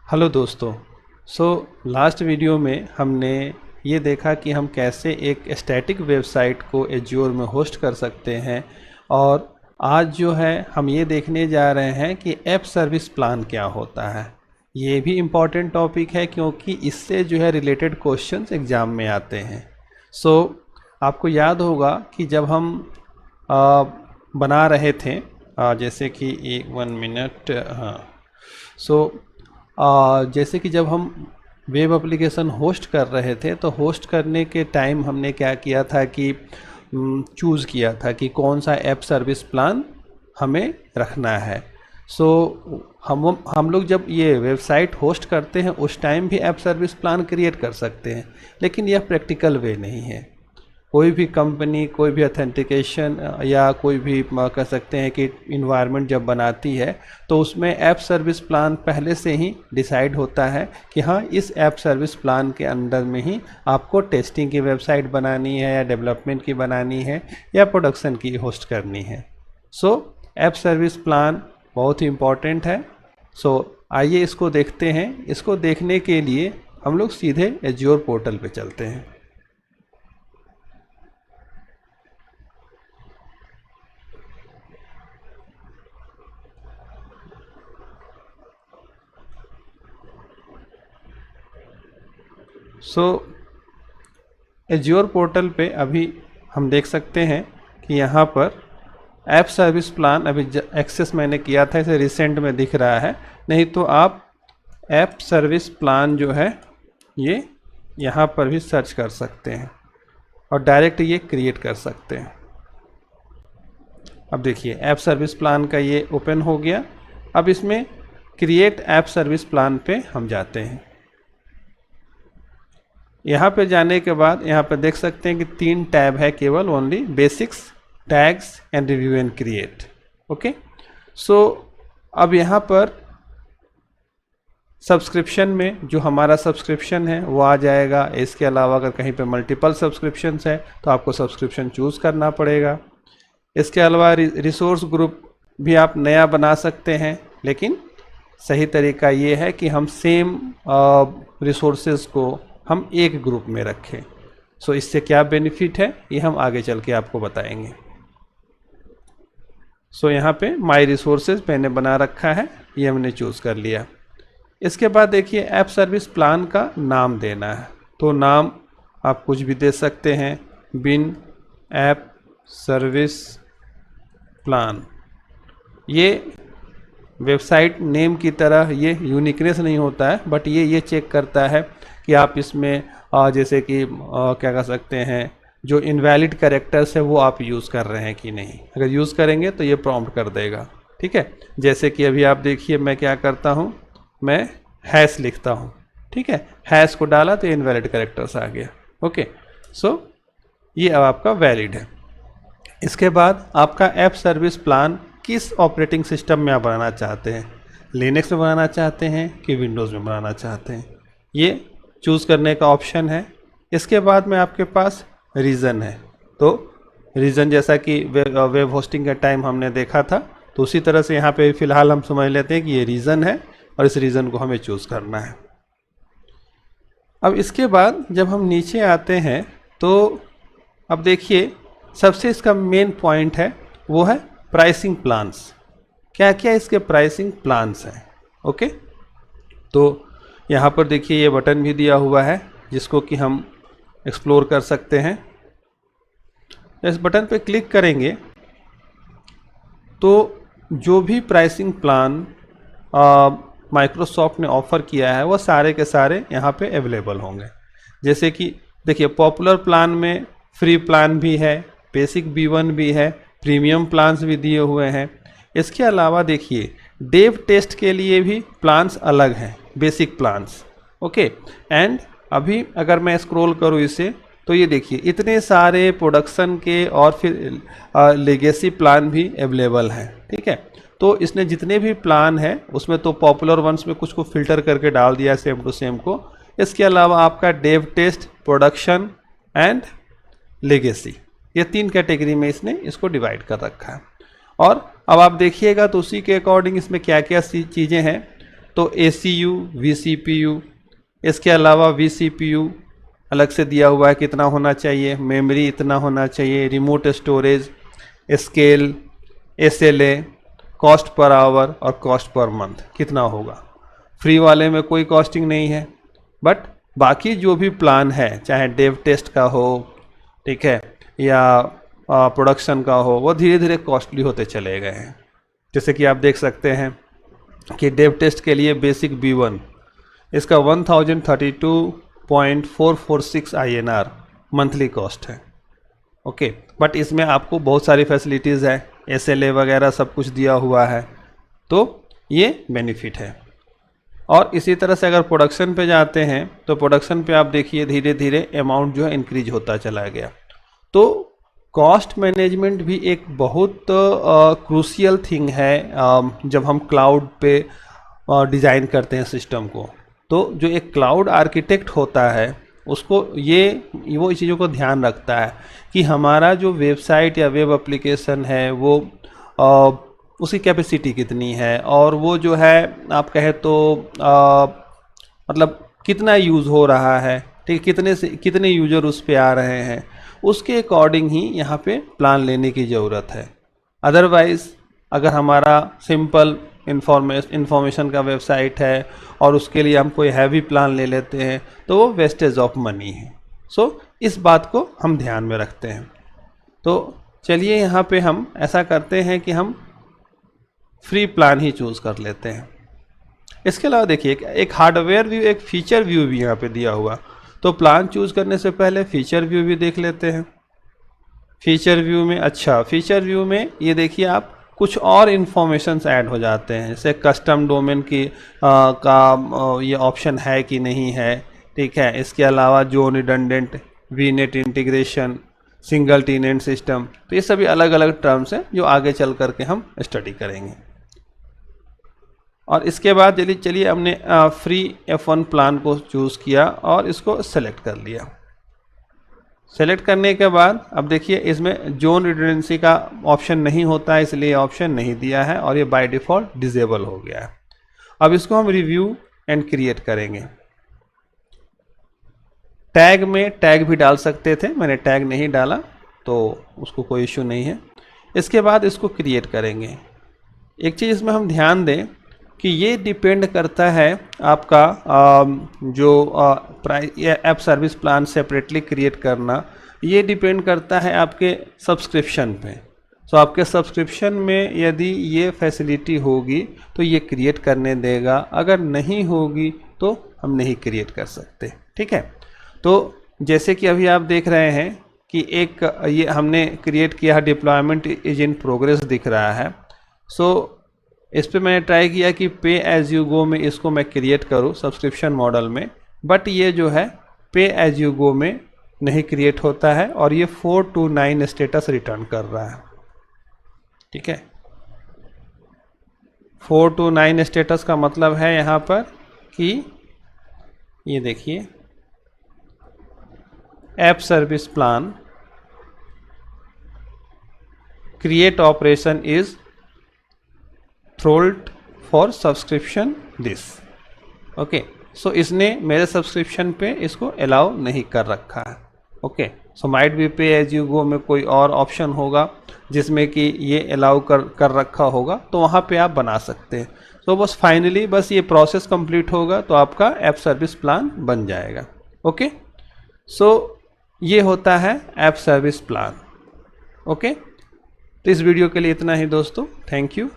Hello दोस्तों। Last video में हमने ये देखा कि हम कैसे एक स्टैटिक वेबसाइट को एज्योर में होस्ट कर सकते हैं, और आज जो है हम ये देखने जा रहे हैं कि ऐप सर्विस प्लान क्या होता है। ये भी इम्पॉर्टेंट टॉपिक है क्योंकि इससे जो है रिलेटेड क्वेश्चंस एग्ज़ाम में आते हैं। आपको याद होगा कि जब हम बना रहे थे, जैसे कि एक 1 मिनट, हाँ। जैसे कि जब हम वेब एप्लीकेशन होस्ट कर रहे थे तो होस्ट करने के टाइम हमने क्या किया था कि चूज़ किया था कि कौन सा ऐप सर्विस प्लान हमें रखना है। हम लोग जब ये वेबसाइट होस्ट करते हैं उस टाइम भी ऐप सर्विस प्लान क्रिएट कर सकते हैं, लेकिन यह प्रैक्टिकल वे नहीं है। कोई भी कंपनी, कोई भी ऑथेंटिकेशन या कोई भी कह सकते हैं कि इन्वायरमेंट जब बनाती है तो उसमें ऐप सर्विस प्लान पहले से ही डिसाइड होता है कि हाँ, इस ऐप सर्विस प्लान के अंदर में ही आपको टेस्टिंग की वेबसाइट बनानी है या डेवलपमेंट की बनानी है या प्रोडक्शन की होस्ट करनी है। ऐप सर्विस प्लान बहुत ही इम्पॉर्टेंट है। आइए इसको देखते हैं। इसको देखने के लिए हम लोग सीधे एज्योर पोर्टल पे चलते हैं। एज्योर पोर्टल पे अभी हम देख सकते हैं कि यहाँ पर ऐप सर्विस प्लान अभी एक्सेस मैंने किया था, इसे रिसेंट में दिख रहा है। नहीं तो आप ऐप सर्विस प्लान जो है ये यहाँ पर भी सर्च कर सकते हैं और डायरेक्ट ये क्रिएट कर सकते हैं। अब देखिए ऐप सर्विस प्लान का ये ओपन हो गया। अब इसमें क्रिएट ऐप सर्विस प्लान पे हम जाते हैं। यहाँ पे जाने के बाद यहाँ पे देख सकते हैं कि 3 टैब है केवल, only basics, tags and review and create. Okay, अब यहाँ पर सब्सक्रिप्शन में जो हमारा सब्सक्रिप्शन है वो आ जाएगा। इसके अलावा अगर कहीं पे मल्टीपल सब्सक्रिप्शंस है तो आपको सब्सक्रिप्शन चूज़ करना पड़ेगा। इसके अलावा रिसोर्स ग्रुप भी आप नया बना सकते हैं, लेकिन सही तरीका ये है कि हम सेम रिसोर्सेज को हम एक ग्रुप में रखें। इससे क्या बेनिफिट है ये हम आगे चल के आपको बताएंगे। यहाँ पे माई रिसोर्सेज मैंने बना रखा है, ये हमने चूज़ कर लिया। इसके बाद देखिए ऐप सर्विस प्लान का नाम देना है, तो नाम आप कुछ भी दे सकते हैं। बिन ऐप सर्विस प्लान, ये वेबसाइट नेम की तरह ये यूनिकनेस नहीं होता है, बट ये चेक करता है कि आप इसमें जैसे कि क्या कह सकते हैं, जो इनवैलिड कैरेक्टर्स है वो आप यूज़ कर रहे हैं कि नहीं। अगर यूज़ करेंगे तो ये प्रॉम्प्ट कर देगा। ठीक है, जैसे कि अभी आप देखिए मैं क्या करता हूँ, मैं हैश लिखता हूँ। ठीक है, हैश को डाला तो इनवैलिड कैरेक्टर्स आ गया। ओके, ये अब आपका वैलिड है। इसके बाद आपका ऐप सर्विस प्लान किस ऑपरेटिंग सिस्टम में आप बनाना चाहते हैं, लिनक्स में बनाना चाहते हैं कि विंडोज़ में बनाना चाहते हैं, ये चूज़ करने का ऑप्शन है। इसके बाद में आपके पास रीज़न है, तो रीज़न जैसा कि वेब होस्टिंग का टाइम हमने देखा था, तो उसी तरह से यहाँ पे फ़िलहाल हम समझ लेते हैं कि ये रीज़न है और इस रीज़न को हमें चूज़ करना है। अब इसके बाद जब हम नीचे आते हैं तो अब देखिए सबसे इसका मेन पॉइंट है वो है प्राइसिंग प्लान्स। क्या क्या इसके प्राइसिंग प्लान्स हैं। ओके, तो यहाँ पर देखिए ये बटन भी दिया हुआ है जिसको कि हम एक्सप्लोर कर सकते हैं। इस बटन पे क्लिक करेंगे तो जो भी प्राइसिंग प्लान माइक्रोसॉफ्ट ने ऑफ़र किया है वो सारे के सारे यहाँ पे अवेलेबल होंगे। जैसे कि देखिए पॉपुलर प्लान में फ्री प्लान भी है, बेसिक B1 भी है, प्रीमियम प्लान्स भी दिए हुए हैं। इसके अलावा देखिए डेव टेस्ट के लिए भी प्लान्स अलग हैं, बेसिक प्लान्स। ओके, एंड अभी अगर मैं स्क्रॉल करूँ इसे तो ये देखिए इतने सारे प्रोडक्शन के और फिर लेगेसी प्लान भी अवेलेबल हैं। ठीक है, तो इसने जितने भी प्लान हैं उसमें तो पॉपुलर वंस में कुछ को फिल्टर करके डाल दिया सेम टू सेम को। इसके अलावा आपका dev test, production and legacy, ये 3 कैटेगरी में इसने इसको डिवाइड कर रखा है। और अब आप देखिएगा तो उसी के अकॉर्डिंग इसमें क्या क्या चीज़ें हैं। तो ACU, vCPU, इसके अलावा vCPU अलग से दिया हुआ है कितना होना चाहिए, मेमोरी इतना होना चाहिए, remote storage, scale, SLA, cost per hour और कॉस्ट पर मंथ कितना होगा। फ्री वाले में कोई कॉस्टिंग नहीं है, बट बाकी जो भी प्लान है, चाहे डेव टेस्ट का हो, ठीक है, या प्रोडक्शन का हो, वो धीरे धीरे कॉस्टली होते चले गए हैं। जैसे कि आप देख सकते हैं कि डेव टेस्ट के लिए बेसिक B1 इसका 1032.446 INR मंथली कॉस्ट है। ओके, बट इसमें आपको बहुत सारी फैसिलिटीज़ है, SLA वगैरह सब कुछ दिया हुआ है, तो ये बेनिफिट है। और इसी तरह से अगर प्रोडक्शन पे जाते हैं तो प्रोडक्शन पे आप देखिए धीरे धीरे अमाउंट जो है इंक्रीज होता चला गया। तो कॉस्ट मैनेजमेंट भी एक बहुत क्रूशियल थिंग है जब हम क्लाउड पे डिज़ाइन करते हैं सिस्टम को। तो जो एक क्लाउड आर्किटेक्ट होता है उसको वो इस चीज़ों को ध्यान रखता है कि हमारा जो वेबसाइट या वेब एप्लीकेशन है वो उसकी कैपेसिटी कितनी है, और वो जो है आप कहे तो मतलब कितना यूज़ हो रहा है, ठीक, कितने यूज़र उस पर आ रहे हैं, उसके अकॉर्डिंग ही यहाँ पे प्लान लेने की ज़रूरत है। अदरवाइज़ अगर हमारा सिंपल इंफॉर्मेशन का वेबसाइट है और उसके लिए हम कोई हैवी प्लान ले लेते हैं तो वो वेस्टेज ऑफ मनी है। सो इस बात को हम ध्यान में रखते हैं। तो चलिए यहाँ पे हम ऐसा करते हैं कि हम फ्री प्लान ही चूज़ कर लेते हैं। इसके अलावा देखिए एक हार्डवेयर व्यू, एक फीचर व्यू भी यहाँ पे दिया हुआ। तो प्लान चूज़ करने से पहले फीचर व्यू भी देख लेते हैं। फीचर व्यू में फीचर व्यू में ये देखिए आप कुछ और इन्फॉर्मेशंस ऐड हो जाते हैं, जैसे कस्टम डोमेन की ये ऑप्शन है कि नहीं है, ठीक है। इसके अलावा जो redundant, VNet integration, single tenant system, तो ये सभी अलग अलग टर्म्स हैं जो आगे चल करके हम स्टडी करेंगे। और इसके बाद चलिए हमने फ्री F1 प्लान को चूज़ किया और इसको सेलेक्ट कर लिया। सेलेक्ट करने के बाद अब देखिए इसमें जोन रिडंडेंसी का ऑप्शन नहीं होता है, इसलिए ऑप्शन नहीं दिया है और ये बाय डिफ़ॉल्ट डिसेबल हो गया है। अब इसको हम रिव्यू एंड क्रिएट करेंगे। टैग में टैग भी डाल सकते थे, मैंने टैग नहीं डाला तो उसको कोई इशू नहीं है। इसके बाद इसको क्रिएट करेंगे। एक चीज़ इसमें हम ध्यान दें कि ये डिपेंड करता है आपका जो app service plan separately create करना, ये डिपेंड करता है आपके सब्सक्रिप्शन पे। सो आपके सब्सक्रिप्शन में यदि ये फैसिलिटी होगी तो ये क्रिएट करने देगा, अगर नहीं होगी तो हम नहीं क्रिएट कर सकते, ठीक है। तो जैसे कि अभी आप देख रहे हैं कि एक ये हमने क्रिएट किया, डिप्लॉयमेंट इज इन प्रोग्रेस दिख रहा है। सो इस पर मैंने ट्राई किया कि पे एज यू गो में इसको मैं क्रिएट करूँ सब्सक्रिप्शन मॉडल में, बट ये जो है पे एज यू गो में नहीं क्रिएट होता है और ये 429 स्टेटस रिटर्न कर रहा है, ठीक है। 429 स्टेटस का मतलब है यहाँ पर कि ये देखिए app service plan create operation is throttled for subscription this. Okay, so इसने मेरे सब्सक्रिप्शन पे इसको अलाउ नहीं कर रखा है। ओके, सो माइट बी पे एज यू गो में कोई और ऑप्शन होगा जिसमें कि ये अलाउ कर रखा होगा, तो वहाँ पे आप बना सकते हैं। तो बस फाइनली बस ये प्रोसेस कंप्लीट होगा तो आपका ऐप सर्विस प्लान बन जाएगा। ओके, सो ये होता है ऐप सर्विस प्लान। ओके, तो इस वीडियो के लिए इतना ही दोस्तों, थैंक यू।